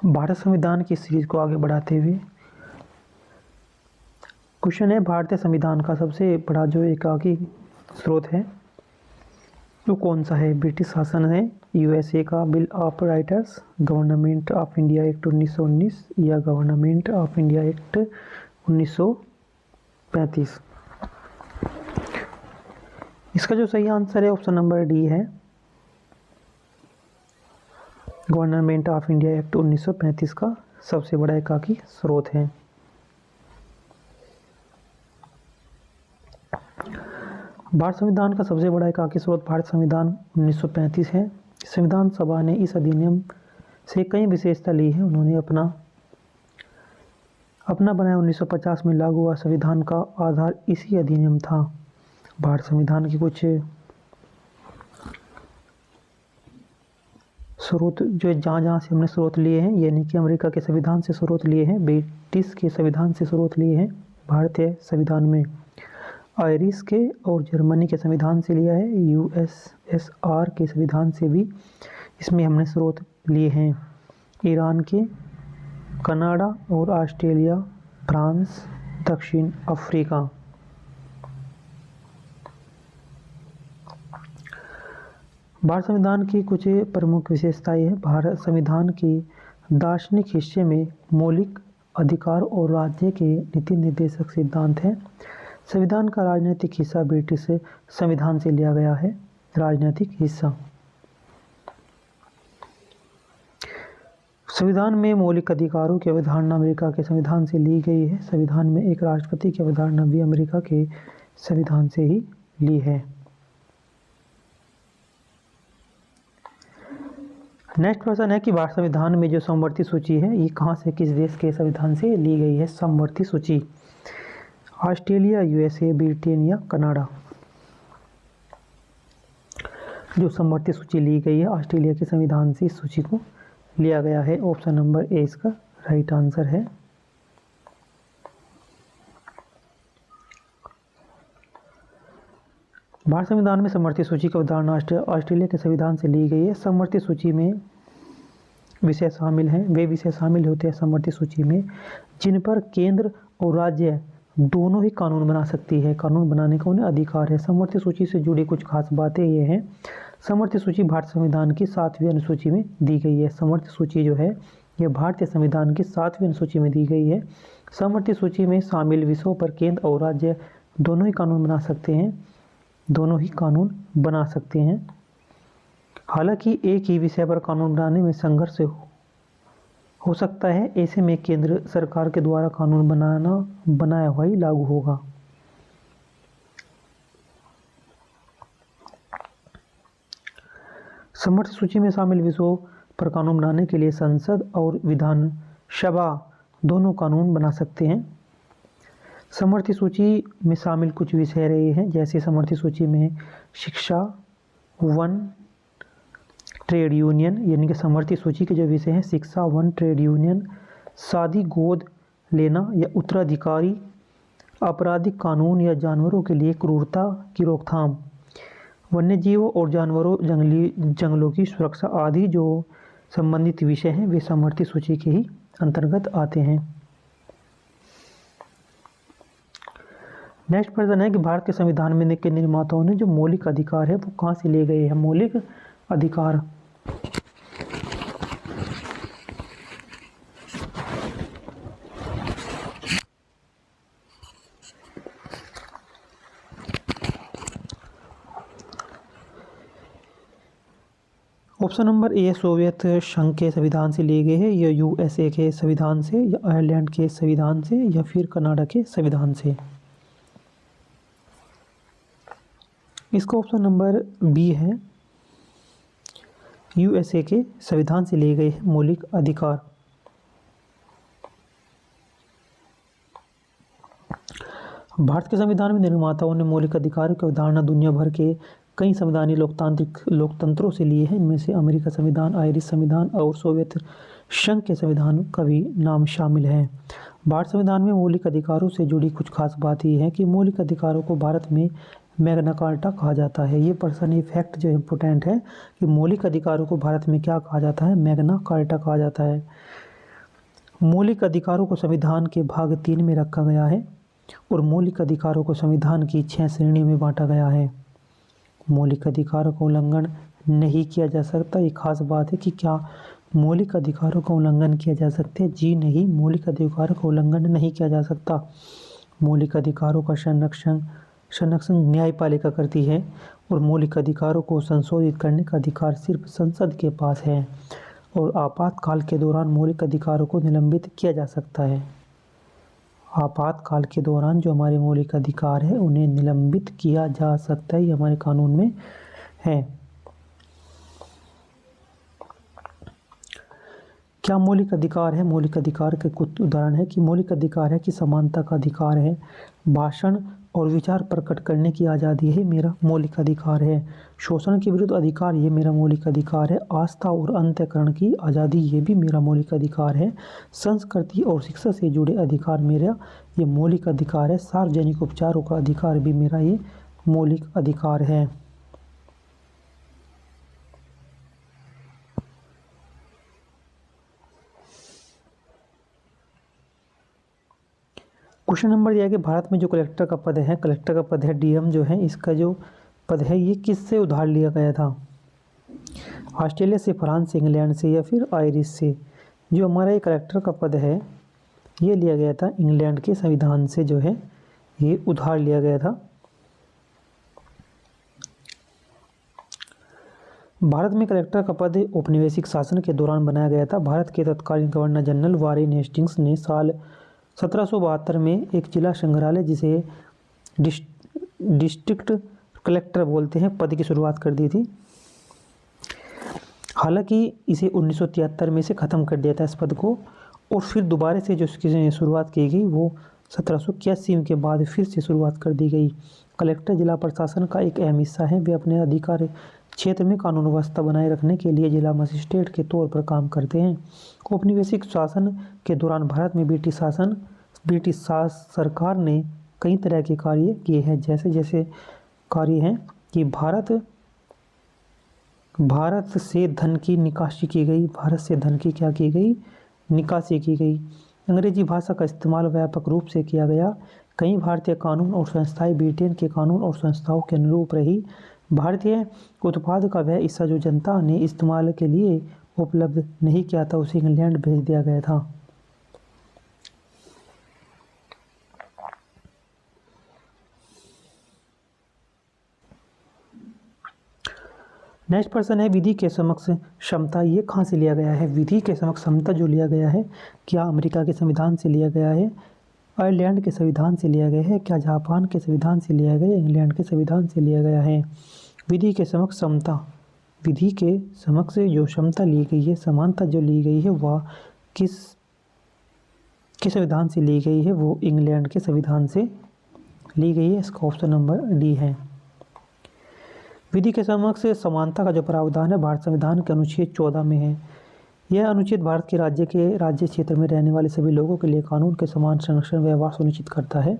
भारत संविधान की सीरीज को आगे बढ़ाते हुए क्वेश्चन है, भारतीय संविधान का सबसे बड़ा जो एकाकी स्रोत है वो कौन सा है? ब्रिटिश शासन है, यूएसए का bill of rights, government of India act 1919 या गवर्नमेंट ऑफ इंडिया एक्ट 1935। इसका जो सही आंसर है ऑप्शन नंबर डी है, गवर्नमेंट ऑफ इंडिया एक्ट 1935 का सबसे बड़ा एकाकी स्रोत है। भारत संविधान का सबसे बड़ा एकाकी स्रोत भारत संविधान 1935 है। संविधान सभा ने इस अधिनियम से कई विशेषता ली है। उन्होंने अपना बनाया 1950 में लागू हुआ संविधान का आधार इसी अधिनियम था। भारत संविधान की कुछ स्रोत जो जहाँ से हमने स्रोत लिए हैं, यानी कि अमेरिका के संविधान से स्रोत लिए हैं, ब्रिटिश के संविधान से स्रोत लिए हैं, भारतीय संविधान में आयरिश के और जर्मनी के संविधान से लिया है, यूएसएसआर के संविधान से भी इसमें हमने स्रोत लिए हैं, ईरान के, कनाडा और ऑस्ट्रेलिया, फ्रांस, दक्षिण अफ्रीका। भारत संविधान की कुछ प्रमुख विशेषताएं हैं। भारत संविधान की दार्शनिक हिस्से में मौलिक अधिकार और राज्य के नीति निर्देशक सिद्धांत हैं। संविधान का राजनीतिक हिस्सा ब्रिटिश संविधान से लिया गया है। राजनीतिक हिस्सा संविधान में मौलिक अधिकारों की अवधारणा अमेरिका के संविधान से ली गई है। संविधान में एक राष्ट्रपति की अवधारणा भी अमेरिका के संविधान से ही ली है। नेक्स्ट क्वेश्चन है कि भारत संविधान में जो समवर्ती सूची है ये कहाँ से, किस देश के संविधान से ली गई है? समवर्ती सूची ऑस्ट्रेलिया, यूएसए, ब्रिटेन या कनाडा। जो समवर्ती सूची ली गई है ऑस्ट्रेलिया के संविधान से इस सूची को लिया गया है। ऑप्शन नंबर ए इसका राइट आंसर है। भारत संविधान में समवर्ती सूची की अवधारणा ऑस्ट्रेलिया के संविधान से ली गई है। समवर्ती सूची में विषय शामिल हैं, वे विषय शामिल होते हैं समवर्ती सूची में जिन पर केंद्र और राज्य दोनों ही कानून बना सकती है। कानून बनाने का उन्हें अधिकार है। समवर्ती सूची से जुड़ी कुछ खास बातें ये हैं। समवर्ती सूची भारत संविधान की 7वीं अनुसूची में दी गई है। समवर्ती सूची जो है यह भारतीय संविधान की 7वीं अनुसूची में दी गई है। समवर्ती सूची में शामिल विषयों पर केंद्र और राज्य दोनों ही कानून बना सकते हैं, दोनों ही कानून बना सकते हैं। हालांकि एक ही विषय पर कानून बनाने में संघर्ष हो सकता है, ऐसे में केंद्र सरकार के द्वारा कानून बनाया हुआ ही लागू होगा। समवर्ती सूची में शामिल विषयों पर कानून बनाने के लिए संसद और विधानसभा दोनों कानून बना सकते हैं। समवर्ती सूची में शामिल कुछ विषय रहे हैं, जैसे समवर्ती सूची में शिक्षा, वन, ट्रेड यूनियन, यानी कि समवर्ती सूची के जो विषय हैं शिक्षा, वन, ट्रेड यूनियन, शादी, गोद लेना या उत्तराधिकारी, आपराधिक कानून या जानवरों के लिए क्रूरता की रोकथाम, वन्य जीवों और जानवरों जंगलों की सुरक्षा आदि जो संबंधित विषय हैं वे समवर्ती सूची के ही अंतर्गत आते हैं। नेक्स्ट प्रश्न है कि भारत के संविधान में के निर्माताओं ने जो मौलिक अधिकार है वो कहाँ से लिए गए हैं? मौलिक अधिकार ऑप्शन नंबर ए सोवियत संघ के संविधान से लिए गए हैं, या यूएसए के संविधान से, या आयरलैंड के संविधान से, या फिर कनाडा के संविधान से। इसका ऑप्शन नंबर बी है, यूएसए के संविधान से लिए गए हैं मौलिक अधिकार। भारत के संविधान में निर्माताओं ने मौलिक अधिकारों की अवधारणा दुनिया भर के कई संवैधानिक लोकतंत्रों से लिए हैं। इनमें से अमेरिका संविधान, आयरिश संविधान और सोवियत संघ के संविधान का भी नाम शामिल है। भारत संविधान में मौलिक अधिकारों से जुड़ी कुछ खास बात यह है कि मौलिक अधिकारों को भारत में मैग्ना कार्टा कहा जाता है। ये पर्सन ये फैक्ट जो इम्पोर्टेंट है कि मौलिक अधिकारों को भारत में क्या कहा जाता है? मैग्ना कार्टा कहा जाता है। मौलिक अधिकारों को संविधान के भाग 3 में रखा गया है और मौलिक अधिकारों को संविधान की 6 श्रेणियों में बांटा गया है। मौलिक अधिकारों का उल्लंघन नहीं किया जा सकता। ये खास बात है कि क्या मौलिक अधिकारों का उल्लंघन किया जा सकता है? जी नहीं, मौलिक अधिकारों का उल्लंघन नहीं किया जा सकता। मौलिक अधिकारों का संरक्षण न्यायपालिका करती है और मौलिक अधिकारों को संशोधित करने का अधिकार सिर्फ संसद के पास है और आपातकाल के दौरान मौलिक अधिकारों को निलंबित किया जा सकता है। आपातकाल के दौरान जो हमारे मौलिक अधिकार है उन्हें निलंबित किया जा सकता है, ये हमारे कानून में है। क्या मौलिक अधिकार है? मौलिक अधिकार के कुछ उदाहरण है कि मौलिक अधिकार है कि समानता का अधिकार है, भाषण और विचार प्रकट करने की आज़ादी है मेरा मौलिक अधिकार है, शोषण के विरुद्ध अधिकार ये मेरा मौलिक अधिकार है, आस्था और अंतःकरण की आज़ादी ये भी मेरा मौलिक अधिकार है, संस्कृति और शिक्षा से जुड़े अधिकार मेरा ये मौलिक अधिकार है, सार्वजनिक उपचारों का अधिकार भी मेरा ये मौलिक अधिकार है। क्वेश्चन नंबर दिया है कि भारत में जो कलेक्टर का पद है डीएम जो है, इसका जो पद है ये किससे उधार लिया गया था? ऑस्ट्रेलिया से, फ्रांस से, इंग्लैंड से या फिर आयरिश से? जो हमारा ये कलेक्टर का पद है ये लिया गया था इंग्लैंड के संविधान से, जो है ये उधार लिया गया था। भारत में कलेक्टर का पद औपनिवेशिक शासन के दौरान बनाया गया था। भारत के तत्कालीन गवर्नर जनरल वारेन हेस्टिंग्स ने साल 1772 में एक जिला संग्रहालय जिसे डिस्ट्रिक्ट कलेक्टर बोलते हैं पद की शुरुआत कर दी थी। हालांकि इसे 1973 में से ख़त्म कर दिया था इस पद को, और फिर दोबारा से जो इसकी शुरुआत की गई वो 1781 के बाद फिर से शुरुआत कर दी गई। कलेक्टर जिला प्रशासन का एक अहम हिस्सा है। वे अपने अधिकार क्षेत्र में कानून व्यवस्था बनाए रखने के लिए जिला मजिस्ट्रेट के तौर पर काम करते हैं। औपनिवेशिक शासन के दौरान भारत में ब्रिटिश सरकार ने कई तरह के कार्य किए हैं। जैसे कार्य हैं कि भारत से धन की निकासी की गई। भारत से धन की क्या की गई? निकासी की गई। अंग्रेजी भाषा का इस्तेमाल व्यापक रूप से किया गया। कई भारतीय कानून और संस्थाएं ब्रिटेन के कानून और संस्थाओं के अनुरूप रही। भारतीय उत्पाद का वह हिस्सा जो जनता ने इस्तेमाल के लिए उपलब्ध नहीं किया था उसे इंग्लैंड भेज दिया गया था। नेक्स्ट प्रश्न है विधि के समक्ष क्षमता, ये कहाँ से लिया गया है? विधि के समक्ष क्षमता जो लिया गया है क्या अमेरिका के संविधान से लिया गया है, आयरलैंड के संविधान से लिया गया है, क्या जापान के संविधान से लिया गया है, इंग्लैंड के संविधान से लिया गया है? विधि के समक्ष क्षमता, विधि के समक्ष जो क्षमता ली गई है, समानता जो ली गई है वह किस संविधान से ली गई है? वो इंग्लैंड के संविधान से ली गई है। इसका ऑप्शन नंबर डी है। विधि के समक्ष समानता का जो प्रावधान है भारत संविधान के अनुच्छेद 14 में है। यह अनुच्छेद भारत के राज्य क्षेत्र में रहने वाले सभी लोगों के लिए कानून के समान संरक्षण व्यवहार सुनिश्चित करता है।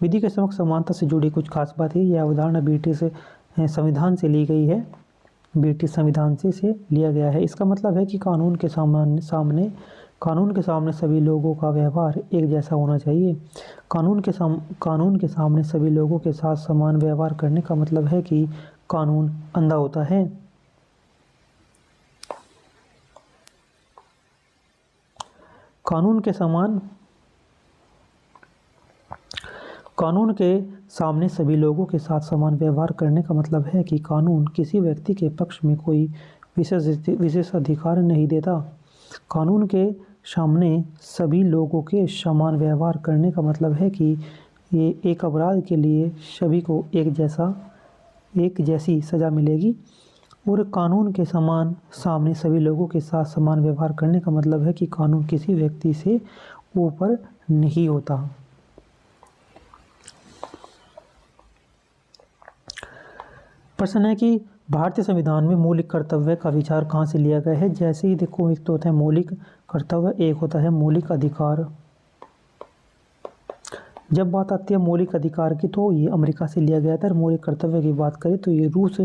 विधि के समक्ष समानता से जुड़ी कुछ खास बातें, यह अवधारणा ब्रिटिश संविधान से ली गई है, ब्रिटिश संविधान से लिया गया है। इसका मतलब है कि कानून के सामने सभी लोगों का व्यवहार एक जैसा होना चाहिए। कानून के सामने सभी लोगों के साथ समान व्यवहार करने का मतलब है कि कानून अंधा होता है। कानून के सामने सभी लोगों के साथ समान व्यवहार करने का मतलब है कि कानून किसी व्यक्ति के पक्ष में कोई विशेष अधिकार नहीं देता। कानून के सामने सभी लोगों के समान व्यवहार करने का मतलब है कि ये एक अपराध के लिए सभी को एक जैसी सज़ा मिलेगी, और कानून के सामने सभी लोगों के साथ समान व्यवहार करने का मतलब है कि कानून किसी व्यक्ति से ऊपर नहीं होता। प्रश्न है कि भारतीय संविधान में मौलिक कर्तव्य का विचार कहाँ से लिया गया है? जैसे ही देखो, एक तो होता है मौलिक कर्तव्य, एक होता है मौलिक अधिकार। जब बात आती है मौलिक अधिकार की तो ये अमेरिका से लिया गया था, और मौलिक कर्तव्य की बात करें तो ये रूस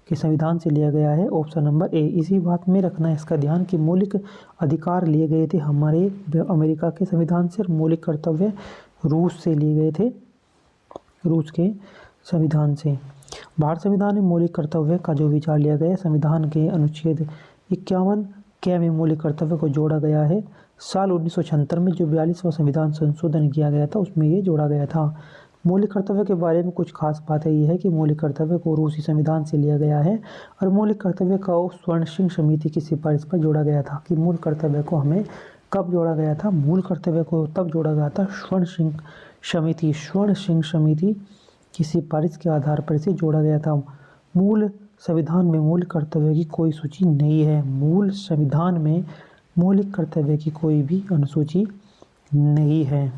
के संविधान से लिया गया है। Option number A. इसी बात में रखना है इसका ध्यान कि मौलिक अधिकार लिए गए थे हमारे अमेरिका के संविधान से, और मौलिक कर्तव्य रूस से लिए गए थे, रूस के संविधान से। भारत संविधान में मौलिक कर्तव्य का जो विचार लिया गया है, संविधान के अनुच्छेद 51 के में मौलिक कर्तव्य को जोड़ा गया है। साल 1976 में जो 42वां संविधान संशोधन किया गया था उसमें ये जोड़ा गया था। मौलिक कर्तव्य के बारे में कुछ खास बातें ये है कि मौलिक कर्तव्य को रूसी संविधान से लिया गया है, और मौलिक कर्तव्य का स्वर्ण सिंह समिति की सिफारिश पर जोड़ा गया था। कि मूल कर्तव्य को हमें कब जोड़ा गया था? मूल कर्तव्य को तब जोड़ा गया था स्वर्ण सिंह समिति की सिफारिश के आधार पर इसे जोड़ा गया था। मूल संविधान में मूल कर्तव्य की कोई सूची नहीं है। मूल संविधान में मौलिक कर्तव्य की कोई भी अनुसूची नहीं है।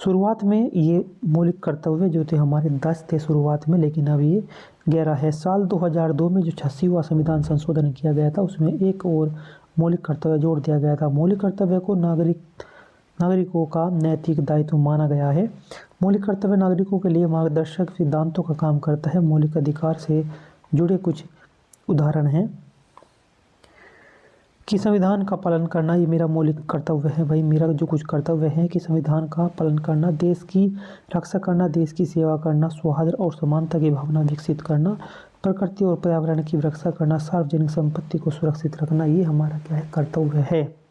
शुरुआत में ये मौलिक कर्तव्य जो थे हमारे 10 थे शुरुआत में, लेकिन अब ये 11 है। साल 2002 में जो 86वां संविधान संशोधन किया गया था उसमें एक और मौलिक कर्तव्य जोड़ दिया गया था। मौलिक कर्तव्य को नागरिकों का नैतिक दायित्व माना गया है। मौलिक कर्तव्य नागरिकों के लिए मार्गदर्शक सिद्धांतों का काम करता है। मौलिक अधिकार से जुड़े कुछ उदाहरण हैं कि संविधान का पालन करना, ये मेरा मौलिक कर्तव्य है भाई। मेरा जो कुछ कर्तव्य है कि संविधान का पालन करना, देश की रक्षा करना, देश की सेवा करना, सौहार्द और समानता की भावना विकसित करना, प्रकृति और पर्यावरण की रक्षा करना, सार्वजनिक संपत्ति को सुरक्षित रखना, ये हमारा क्या है? कर्तव्य है।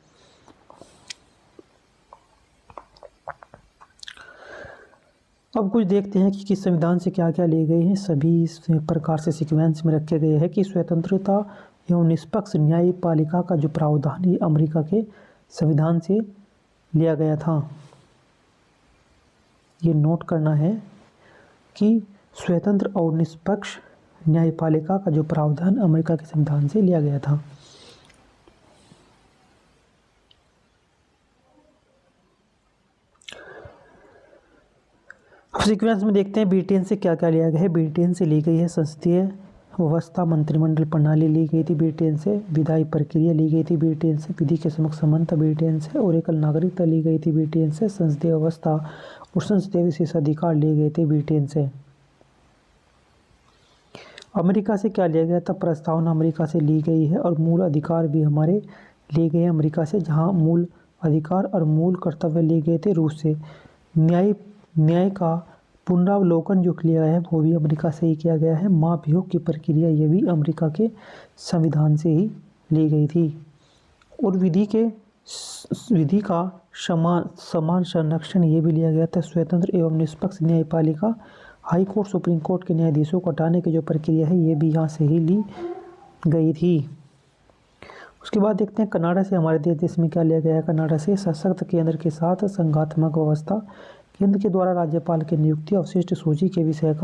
अब कुछ देखते हैं कि किस संविधान से क्या क्या लिए गए हैं। सभी इस प्रकार से सीक्वेंस में रखे गए हैं कि स्वतंत्रता एवं निष्पक्ष न्यायपालिका का जो प्रावधान ये अमेरिका के संविधान से लिया गया था। ये नोट करना है कि स्वतंत्र और निष्पक्ष न्यायपालिका का जो प्रावधान अमेरिका के संविधान से लिया गया था। अब सीक्वेंस में देखते हैं ब्रिटेन से क्या क्या लिया गया है। ब्रिटेन से ली गई है संसदीय व्यवस्था, मंत्रिमंडल प्रणाली ली गई थी ब्रिटेन से, विधायी प्रक्रिया ली गई थी ब्रिटेन से, विधि के समक्ष समानता ब्रिटेन से, और एकल नागरिकता ली गई थी ब्रिटेन से, संसदीय व्यवस्था और संसदीय विशेषाधिकार लिए गए थे ब्रिटेन से। अमेरिका से क्या लिया गया था? प्रस्तावना अमेरिका से ली गई है, और मूल अधिकार भी हमारे लिए गए हैं अमेरिका से, जहां मूल अधिकार और मूल कर्तव्य लिए गए थे रूस से। न्याय का पुनरावलोकन जो किया है वो भी अमेरिका से ही किया गया है। महाभियोग की प्रक्रिया ये भी अमेरिका के संविधान से ही ली गई थी, और विधि का समान संरक्षण ये भी लिया गया था। स्वतंत्र एवं निष्पक्ष न्यायपालिका, हाई कोर्ट सुप्रीम कोर्ट के न्यायाधीशों को हटाने की जो प्रक्रिया है ये भी यहाँ से ही ली गई थी। उसके बाद देखते हैं कनाडा से हमारे देश में क्या लिया गया है। कनाडा से सशक्त केंद्र के साथ संघात्मक व्यवस्था, केंद्र के द्वारा राज्यपाल की नियुक्ति, अवशिष्ट सूची के विषय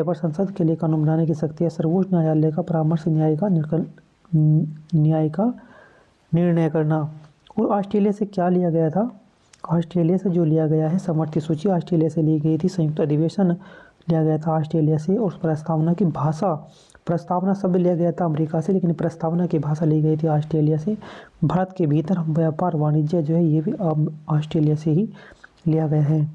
पर संसद के लिए कानून बनाने की शक्ति है, सर्वोच्च न्यायालय का परामर्श, न्याय का निर्णय करना। और ऑस्ट्रेलिया से क्या लिया गया था? ऑस्ट्रेलिया से जो लिया गया है समवर्ती सूची ऑस्ट्रेलिया से ली गई थी। संयुक्त अधिवेशन लिया गया था ऑस्ट्रेलिया से, और प्रस्तावना की भाषा, प्रस्तावना शब्द लिया गया था अमेरिका से, लेकिन प्रस्तावना की भाषा ली गई थी ऑस्ट्रेलिया से। भारत के भीतर व्यापार वाणिज्य जो है ये भी ऑस्ट्रेलिया से ही लिया गया है।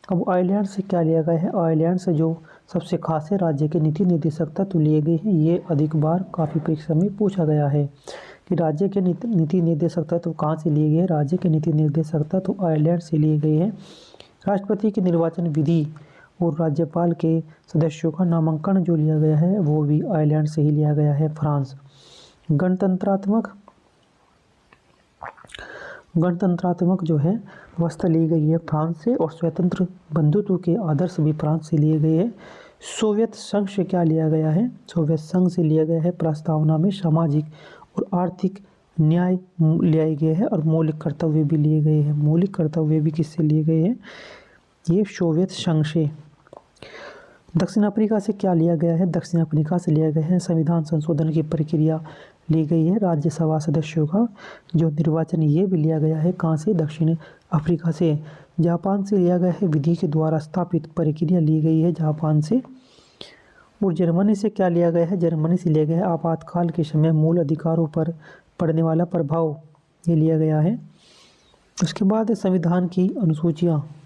अब आयरलैंड से क्या लिया गया है? आयरलैंड से जो सबसे खास है राज्य के नीति निर्देशकता तो लिए गए हैं। ये अधिक बार काफ़ी परीक्षा में पूछा गया है कि राज्य के नीति निर्देशकता तो कहाँ से लिए गए? राज्य के नीति निर्देशकता तो आयरलैंड से लिए गए हैं। राष्ट्रपति की निर्वाचन विधि और राज्यपाल के सदस्यों का नामांकन जो लिया गया है वो भी आयरलैंड से ही लिया गया है। फ्रांस गणतंत्रात्मक जो है व्यवस्था ली गई है फ्रांस से, और स्वतंत्र बंधुत्व के आदर्श भी फ्रांस से लिए गए हैं। सोवियत संघ से क्या लिया गया है? सोवियत संघ से लिया गया है प्रस्तावना में सामाजिक और आर्थिक न्याय लिया गया है, और मौलिक कर्तव्य भी लिए गए हैं। मौलिक कर्तव्य भी किससे लिए गए हैं? ये सोवियत संघ से। दक्षिण अफ्रीका से क्या लिया गया है? दक्षिण अफ्रीका से लिया गया है संविधान संशोधन की प्रक्रिया ली गई है राज्यसभा सदस्यों का जो निर्वाचन, ये भी लिया गया है। कहाँ से? दक्षिण अफ्रीका से। जापान से लिया गया है, विधि के द्वारा स्थापित प्रक्रिया ली गई है जापान से। और जर्मनी से क्या लिया गया है? जर्मनी से लिया गया है आपातकाल के समय मूल अधिकारों पर पड़ने वाला प्रभाव, ये लिया गया है। उसके बाद है संविधान की अनुसूचियाँ।